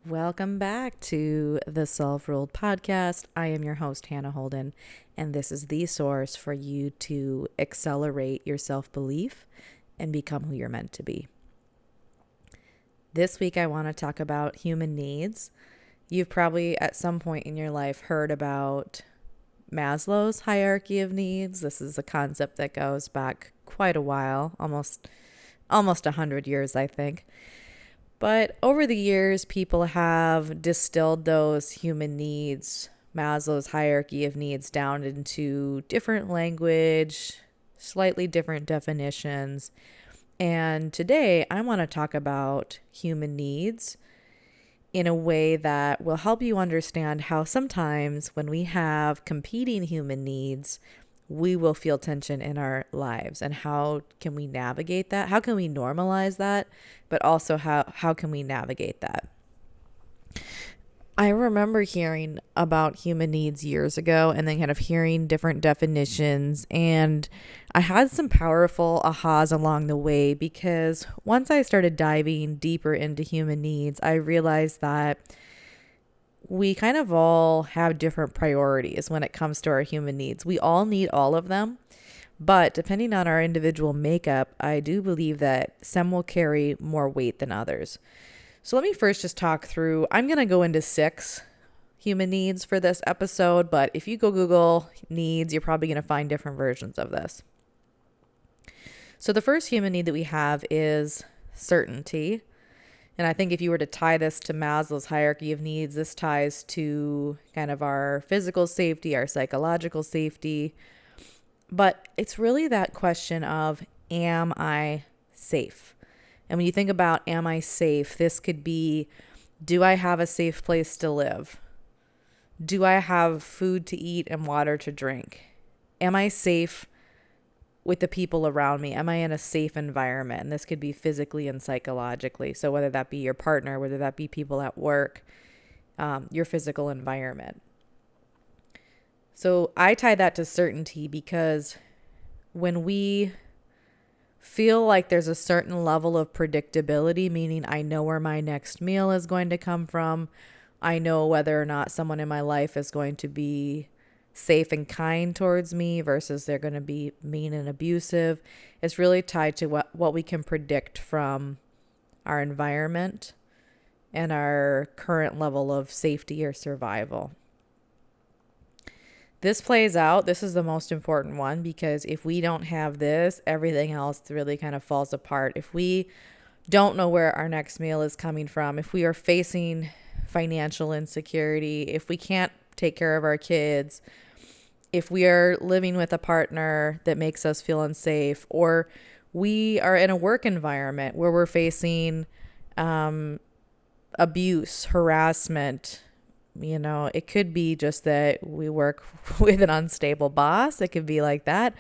Welcome back to the Self-Ruled Podcast. I am your host, Hannah Holden, and this is the source for you to accelerate your self-belief and become who you're meant to be. This week, I want to talk about human needs. You've probably at some point in your life heard about Maslow's hierarchy of needs. This is a concept that goes back quite a while, almost 100 years, I think. But over the years, people have distilled those human needs, Maslow's hierarchy of needs, down into different language, slightly different definitions. And today, I want to talk about human needs in a way that will help you understand how sometimes when we have competing human needs, we will feel tension in our lives, and how can we navigate that? How can we normalize that? But also how can we navigate that? I remember hearing about human needs years ago and then kind of hearing different definitions, and I had some powerful ahas along the way, because once I started diving deeper into human needs, I realized that we kind of all have different priorities when it comes to our human needs. We all need all of them, but depending on our individual makeup, I do believe that some will carry more weight than others. So let me first just talk through, I'm going to go into 6 human needs for this episode, but if you go Google needs, you're probably going to find different versions of this. So the first human need that we have is certainty. And I think if you were to tie this to Maslow's hierarchy of needs, this ties to kind of our physical safety, our psychological safety. But it's really that question of, am I safe? And when you think about, am I safe? This could be, do I have a safe place to live? Do I have food to eat and water to drink? Am I safe with the people around me? Am I in a safe environment? And this could be physically and psychologically. So whether that be your partner, whether that be people at work, your physical environment. So I tie that to certainty, because when we feel like there's a certain level of predictability, meaning I know where my next meal is going to come from, I know whether or not someone in my life is going to be safe and kind towards me versus they're going to be mean and abusive. It's really tied to what we can predict from our environment and our current level of safety or survival. This plays out. This is the most important one, because if we don't have this, everything else really kind of falls apart. If we don't know where our next meal is coming from, if we are facing financial insecurity, if we can't take care of our kids, if we are living with a partner that makes us feel unsafe, or we are in a work environment where we're facing abuse, harassment, it could be just that we work with an unstable boss. It could be like that,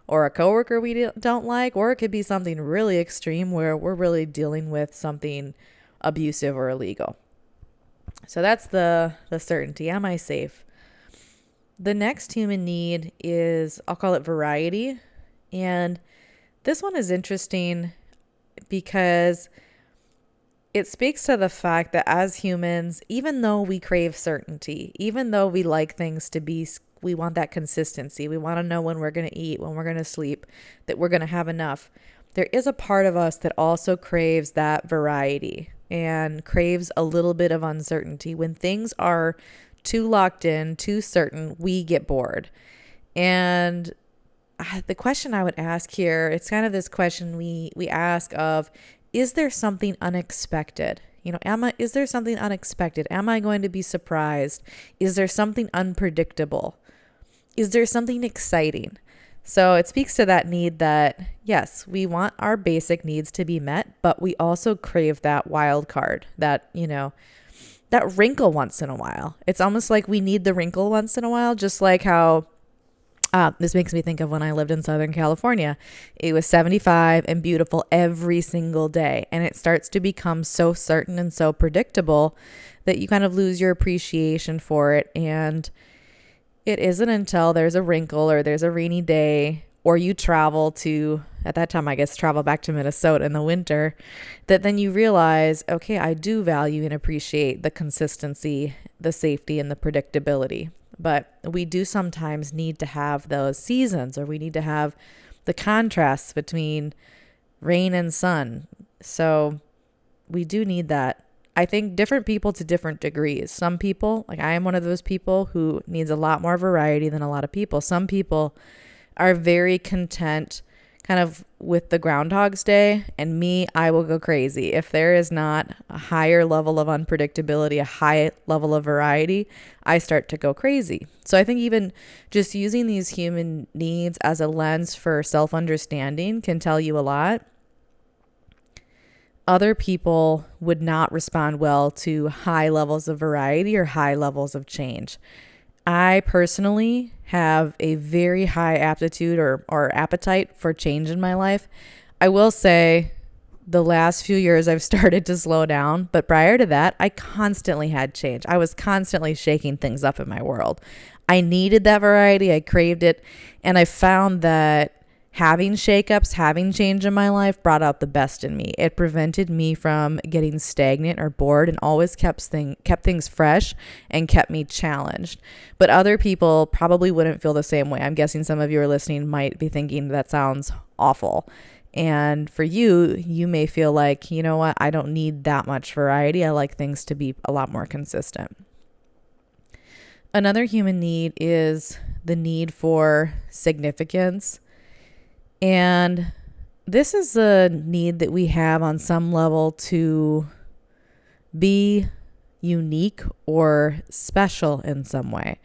or a coworker we don't like, or it could be something really extreme where we're really dealing with something abusive or illegal. So that's the certainty. Am I safe? The next human need is, I'll call it variety. And this one is interesting because it speaks to the fact that as humans, even though we crave certainty, even though we like things to be, we want that consistency. We want to know when we're going to eat, when we're going to sleep, that we're going to have enough. There is a part of us that also craves that variety and craves a little bit of uncertainty. When things are too locked in, too certain, we get bored. And the question I would ask here, it's kind of this question we ask of, is there something unexpected? Is there something unexpected? Am I going to be surprised? Is there something unpredictable? Is there something exciting? So it speaks to that need that, yes, we want our basic needs to be met, but we also crave that wild card, that wrinkle once in a while. It's almost like we need the wrinkle once in a while, just like how this makes me think of when I lived in Southern California. It was 75 and beautiful every single day. And it starts to become so certain and so predictable that you kind of lose your appreciation for it. And it isn't until there's a wrinkle or there's a rainy day or you travel to, at that time, I guess, travel back to Minnesota in the winter, that then you realize, okay, I do value and appreciate the consistency, the safety, and the predictability. But we do sometimes need to have those seasons, or we need to have the contrasts between rain and sun. So we do need that. I think different people to different degrees. Some people, like I am one of those people who needs a lot more variety than a lot of people. Some people are very content kind of with the Groundhog's Day, and me, I will go crazy. If there is not a higher level of unpredictability, a high level of variety, I start to go crazy. So I think even just using these human needs as a lens for self-understanding can tell you a lot. Other people would not respond well to high levels of variety or high levels of change. I personally have a very high aptitude or appetite for change in my life. I will say the last few years I've started to slow down, but prior to that, I constantly had change. I was constantly shaking things up in my world. I needed that variety. I craved it. And I found that having shakeups, having change in my life brought out the best in me. It prevented me from getting stagnant or bored and always kept things fresh and kept me challenged. But other people probably wouldn't feel the same way. I'm guessing some of you are listening might be thinking that sounds awful. And for you, you may feel like, you know what, I don't need that much variety. I like things to be a lot more consistent. Another human need is the need for significance. And this is a need that we have on some level to be unique or special in some way.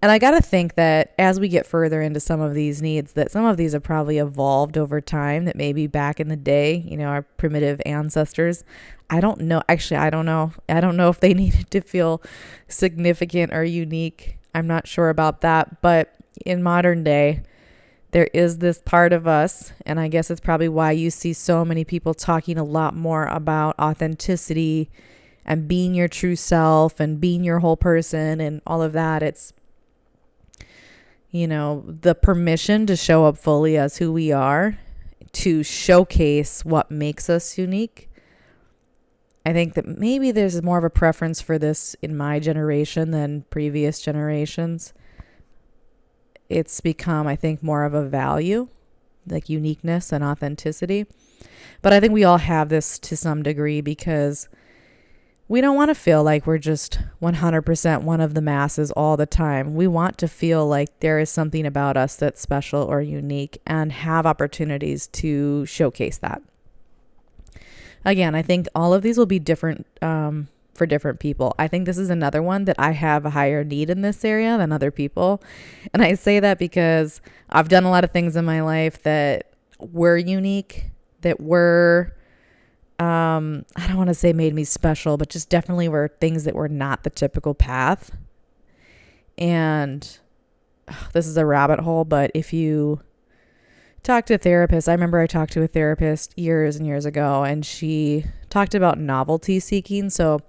And I got to think that as we get further into some of these needs, that some of these have probably evolved over time, that maybe back in the day, our primitive ancestors, I don't know. Actually, I don't know. I don't know if they needed to feel significant or unique. I'm not sure about that. But in modern day, there is this part of us, and I guess it's probably why you see so many people talking a lot more about authenticity and being your true self and being your whole person and all of that. It's, the permission to show up fully as who we are, to showcase what makes us unique. I think that maybe there's more of a preference for this in my generation than previous generations. It's become, I think, more of a value, like uniqueness and authenticity. But I think we all have this to some degree because we don't want to feel like we're just 100% one of the masses all the time. We want to feel like there is something about us that's special or unique and have opportunities to showcase that. Again, I think all of these will be different for different people. I think this is another one that I have a higher need in this area than other people. And I say that because I've done a lot of things in my life that were unique, that were, I don't want to say made me special, but just definitely were things that were not the typical path. And this is a rabbit hole, but if you talk to a therapist, I remember I talked to a therapist years and years ago, and she talked about novelty seeking. So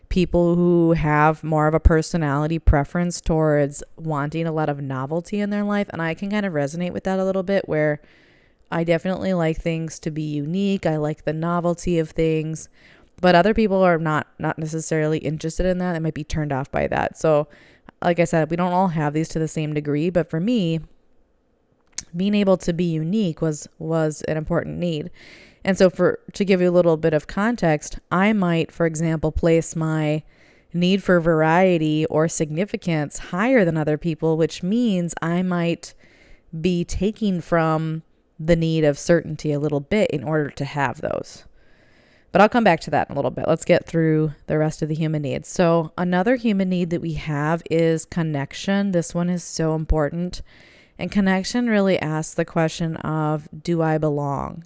people who have more of a personality preference towards wanting a lot of novelty in their life. And I can kind of resonate with that a little bit, where I definitely like things to be unique. I like the novelty of things, but other people are not necessarily interested in that. They might be turned off by that. So like I said, we don't all have these to the same degree, but for me, being able to be unique was an important need. And so to give you a little bit of context, I might, for example, place my need for variety or significance higher than other people, which means I might be taking from the need of certainty a little bit in order to have those. But I'll come back to that in a little bit. Let's get through the rest of the human needs. So another human need that we have is connection. This one is so important. And connection really asks the question of, do I belong?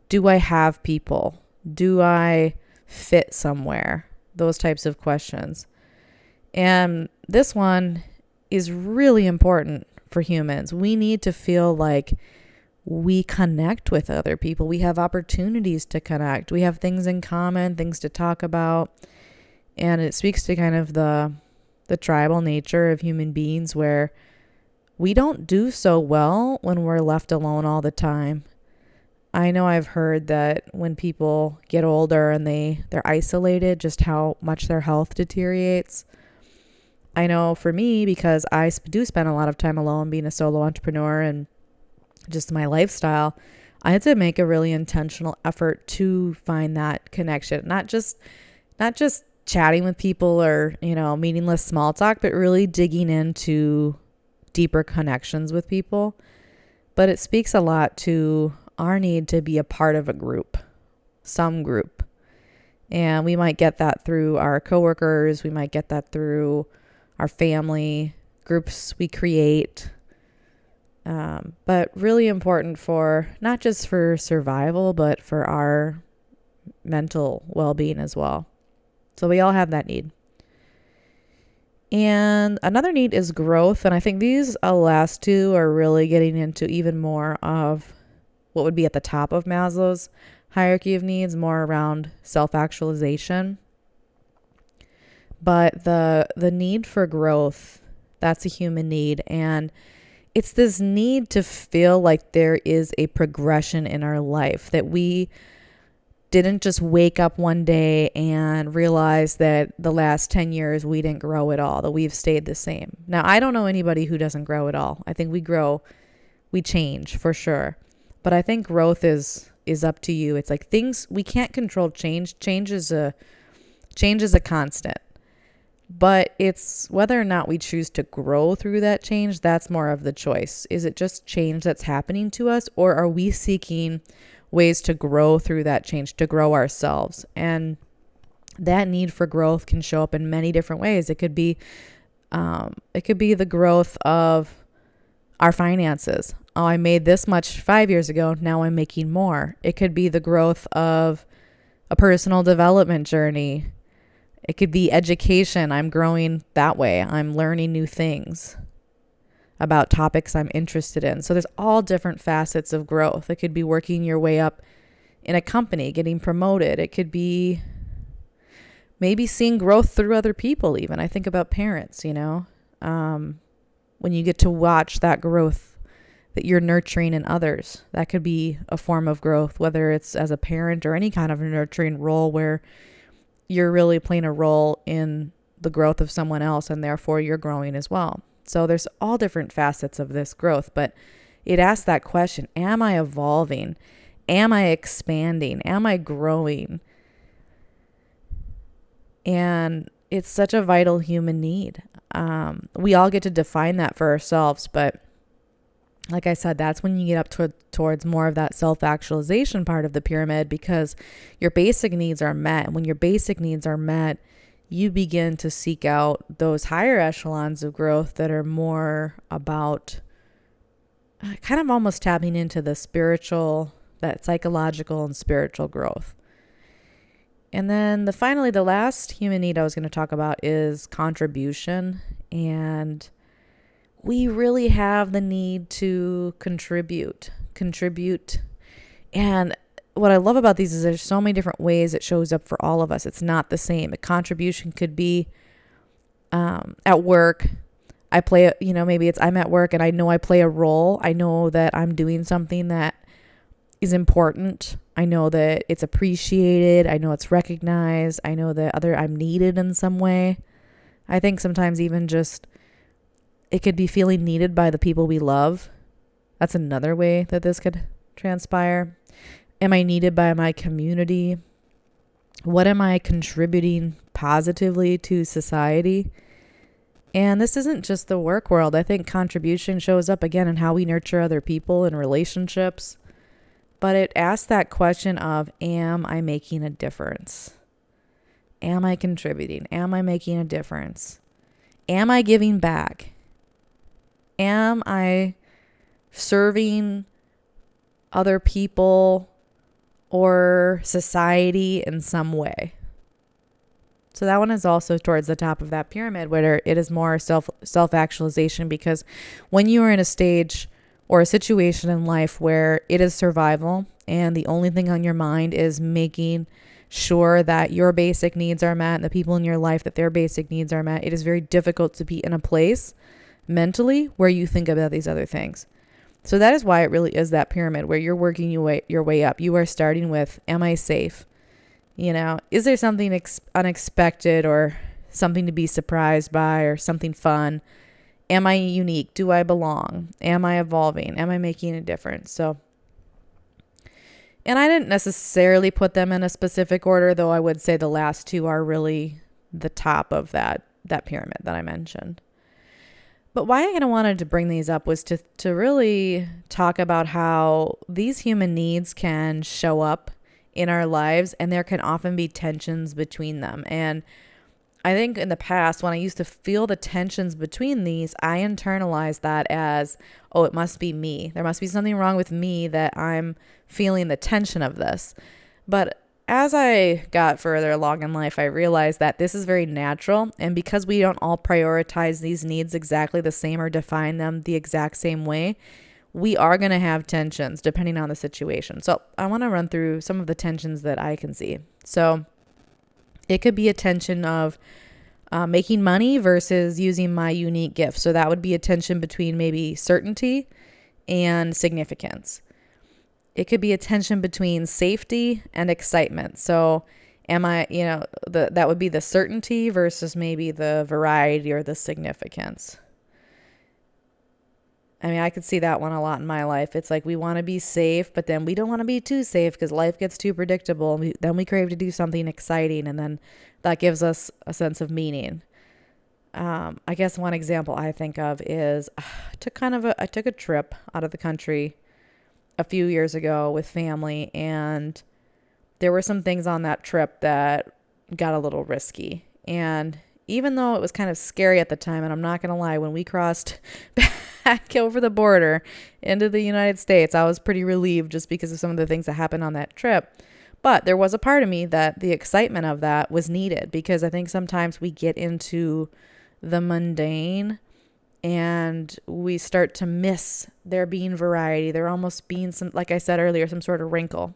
Do I have people? Do I fit somewhere? Those types of questions. And this one is really important for humans. We need to feel like we connect with other people. We have opportunities to connect. We have things in common, things to talk about. And it speaks to kind of the tribal nature of human beings, where we don't do so well when we're left alone all the time. I know I've heard that when people get older and they're isolated, just how much their health deteriorates. I know for me, because I do spend a lot of time alone being a solo entrepreneur and just my lifestyle, I had to make a really intentional effort to find that connection. Not just chatting with people or, meaningless small talk, but really digging into deeper connections with people. But it speaks a lot to our need to be a part of a group, some group. And we might get that through our coworkers. We might get that through our family groups we create. But really important for not just for survival, but for our mental well-being as well. So we all have that need. And another need is growth. And I think these last two are really getting into even more of what would be at the top of Maslow's hierarchy of needs, more around self-actualization. But the need for growth, that's a human need. And it's this need to feel like there is a progression in our life, that we didn't just wake up one day and realize that the last 10 years we didn't grow at all, that we've stayed the same. Now, I don't know anybody who doesn't grow at all. I think we grow, we change for sure. But I think growth is up to you. It's like things, we can't control change. Change is a constant. But it's whether or not we choose to grow through that change, that's more of the choice. Is it just change that's happening to us, or are we seeking ways to grow through that change, to grow ourselves? And that need for growth can show up in many different ways. It could be the growth of our finances. Oh, I made this much 5 years ago. Now I'm making more. It could be the growth of a personal development journey. It could be education. I'm growing that way. I'm learning new things about topics I'm interested in. So there's all different facets of growth. It could be working your way up in a company, getting promoted. It could be maybe seeing growth through other people even. I think about parents, when you get to watch that growth that you're nurturing in others. That could be a form of growth, whether it's as a parent or any kind of nurturing role where you're really playing a role in the growth of someone else, and therefore you're growing as well. So there's all different facets of this growth, but it asks that question: am I evolving? Am I expanding? Am I growing? And it's such a vital human need. We all get to define that for ourselves, but like I said, that's when you get up towards more of that self-actualization part of the pyramid, because your basic needs are met. And when your basic needs are met, you begin to seek out those higher echelons of growth that are more about kind of almost tapping into the spiritual, that psychological and spiritual growth. And then the last human need I was going to talk about is contribution. And we really have the need to contribute. And what I love about these is there's so many different ways it shows up for all of us. It's not the same. A contribution could be at work. Maybe I'm at work and I know I play a role. I know that I'm doing something that is important. I know that it's appreciated. I know it's recognized. I know that I'm needed in some way. I think sometimes even just it could be feeling needed by the people we love. That's another way that this could transpire. Am I needed by my community? What am I contributing positively to society? And this isn't just the work world. I think contribution shows up again in how we nurture other people and relationships. But it asks that question of, am I making a difference? Am I contributing? Am I making a difference? Am I giving back? Am I serving other people or society in some way? So that one is also towards the top of that pyramid, where it is more self-actualization, because when you are in a stage or a situation in life where it is survival and the only thing on your mind is making sure that your basic needs are met and the people in your life that their basic needs are met, it is very difficult to be in a place mentally where you think about these other things. So that is why it really is that pyramid where you're working your way up. You are starting with, am I safe? Is there something unexpected or something to be surprised by or something fun? Am I unique? Do I belong? Am I evolving? Am I making a difference? And I didn't necessarily put them in a specific order, though I would say the last two are really the top of that pyramid that I mentioned. But why I kind of wanted to bring these up was to really talk about how these human needs can show up in our lives, and there can often be tensions between them. And I think in the past, when I used to feel the tensions between these, I internalized that as, oh, it must be me. There must be something wrong with me that I'm feeling the tension of this. But as I got further along in life, I realized that this is very natural. And because we don't all prioritize these needs exactly the same or define them the exact same way, we are going to have tensions depending on the situation. So I want to run through some of the tensions that I can see. So it could be a tension of making money versus using my unique gift. So that would be a tension between maybe certainty and significance. It could be a tension between safety and excitement. So am I, that would be the certainty versus maybe the variety or the significance. I mean, I could see that one a lot in my life. It's like we want to be safe, but then we don't want to be too safe because life gets too predictable. Then we crave to do something exciting, and then that gives us a sense of meaning. I guess one example I think of is I took a trip out of the country a few years ago with family, and there were some things on that trip that got a little risky. And even though it was kind of scary at the time, and I'm not going to lie, when we crossed back over the border into the United States, I was pretty relieved just because of some of the things that happened on that trip. But there was a part of me that the excitement of that was needed, because I think sometimes we get into the mundane and we start to miss there being variety. There almost being some, like I said earlier, some sort of wrinkle.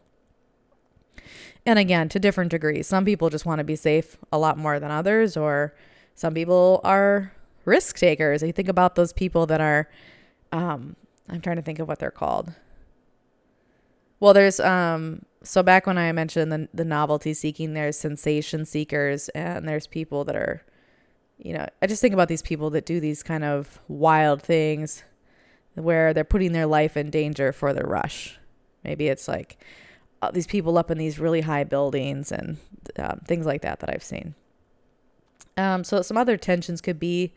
And again, to different degrees. Some people just want to be safe a lot more than others, or some people are risk takers. I think about those people that are, I'm trying to think of what they're called. Well, there's, so back when I mentioned the novelty seeking, there's sensation seekers, and there's people that are, I just think about these people that do these kind of wild things where they're putting their life in danger for the rush. Maybe it's like these people up in these really high buildings and things like that I've seen. So some other tensions could be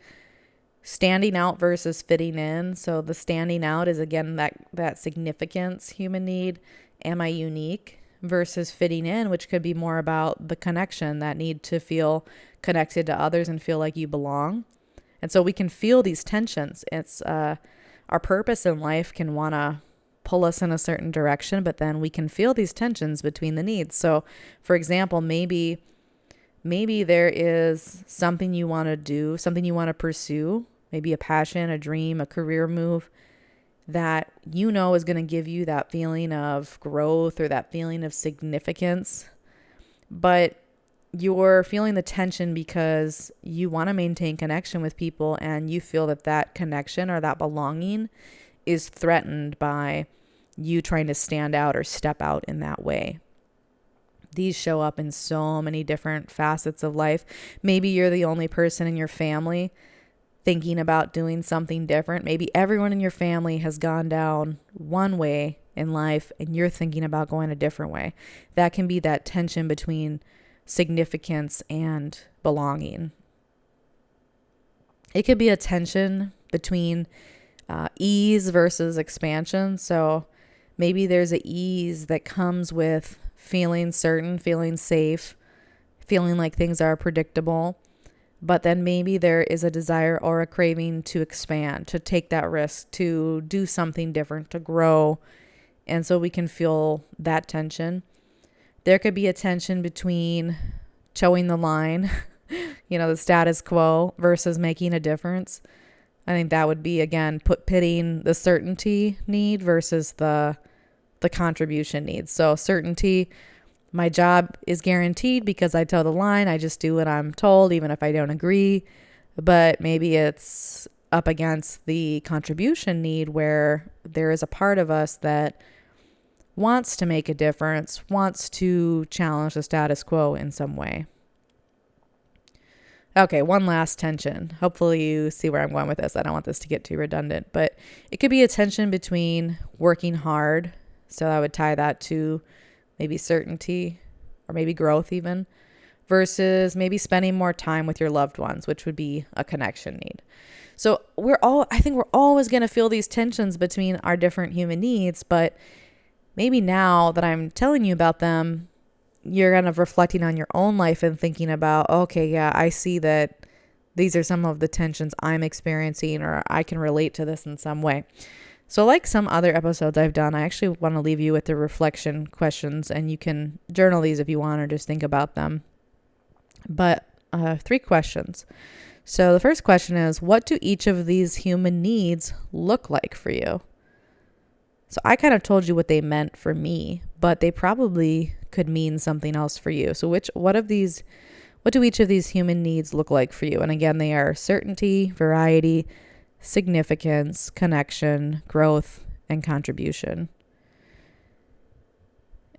standing out versus fitting in. So the standing out is, again, that significance human need. Am I unique? Versus fitting in, which could be more about the connection, that need to feel connected to others and feel like you belong. And so we can feel these tensions. It's our purpose in life can want to pull us in a certain direction, but then we can feel these tensions between the needs. So for example, maybe there is something you want to do, something you want to pursue, maybe a passion, a dream, a career move that is going to give you that feeling of growth or that feeling of significance. But you're feeling the tension because you want to maintain connection with people, and you feel that connection or that belonging is threatened by you trying to stand out or step out in that way. These show up in so many different facets of life. Maybe you're the only person in your family thinking about doing something different. Maybe everyone in your family has gone down one way in life and you're thinking about going a different way. That can be that tension between significance and belonging. It could be a tension between ease versus expansion. So maybe there's an ease that comes with feeling certain, feeling safe, feeling like things are predictable. But then maybe there is a desire or a craving to expand, to take that risk, to do something different, to grow. And so we can feel that tension. There could be a tension between towing the line, the status quo, versus making a difference. I think that would be, again, pitting the certainty need versus the contribution need. So certainty, my job is guaranteed because I toe the line. I just do what I'm told, even if I don't agree. But maybe it's up against the contribution need, where there is a part of us that wants to make a difference, wants to challenge the status quo in some way. Okay, one last tension. Hopefully you see where I'm going with this. I don't want this to get too redundant, but it could be a tension between working hard. So I would tie that to maybe certainty or maybe growth even, versus maybe spending more time with your loved ones, which would be a connection need. So I think we're always going to feel these tensions between our different human needs, but maybe now that I'm telling you about them, you're kind of reflecting on your own life and thinking about, okay, yeah, I see that these are some of the tensions I'm experiencing, or I can relate to this in some way. So like some other episodes I've done, I actually want to leave you with the reflection questions, and you can journal these if you want or just think about them. But 3 questions. So the first question is, what do each of these human needs look like for you? So I kind of told you what they meant for me, but they probably could mean something else for you. So what do each of these human needs look like for you? And again, they are certainty, variety, significance, connection, growth, and contribution.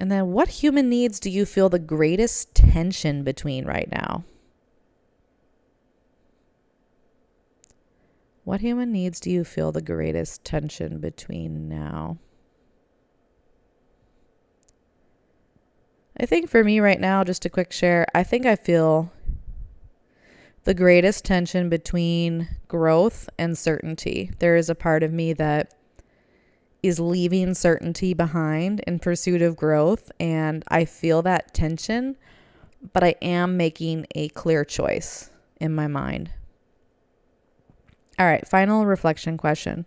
And then what human needs do you feel the greatest tension between right now? What human needs do you feel the greatest tension between now? I think for me right now, just a quick share, I think I feel the greatest tension between growth and certainty. There is a part of me that is leaving certainty behind in pursuit of growth, and I feel that tension, but I am making a clear choice in my mind. All right, final reflection question.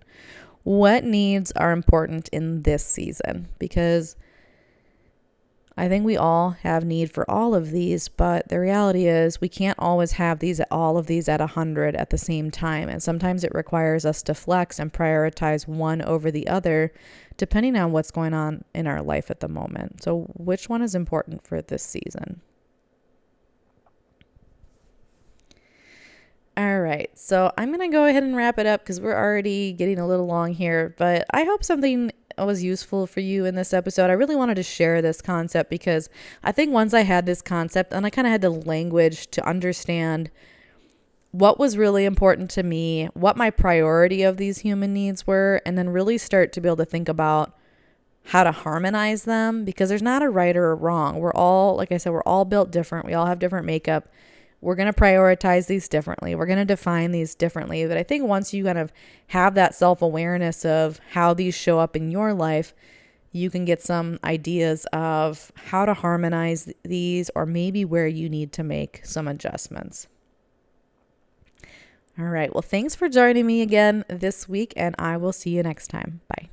What needs are important in this season? Because I think we all have need for all of these, but the reality is we can't always have all of these at 100 at the same time. And sometimes it requires us to flex and prioritize one over the other, depending on what's going on in our life at the moment. So which one is important for this season? All right, so I'm going to go ahead and wrap it up because we're already getting a little long here, but I hope something was useful for you in this episode. I really wanted to share this concept because I think once I had this concept and I kind of had the language to understand what was really important to me, what my priority of these human needs were, and then really start to be able to think about how to harmonize them, because there's not a right or a wrong. We're all, like I said, we're all built different. We all have different makeup. We're going to prioritize these differently. We're going to define these differently. But I think once you kind of have that self-awareness of how these show up in your life, you can get some ideas of how to harmonize these, or maybe where you need to make some adjustments. All right. Well, thanks for joining me again this week, and I will see you next time. Bye.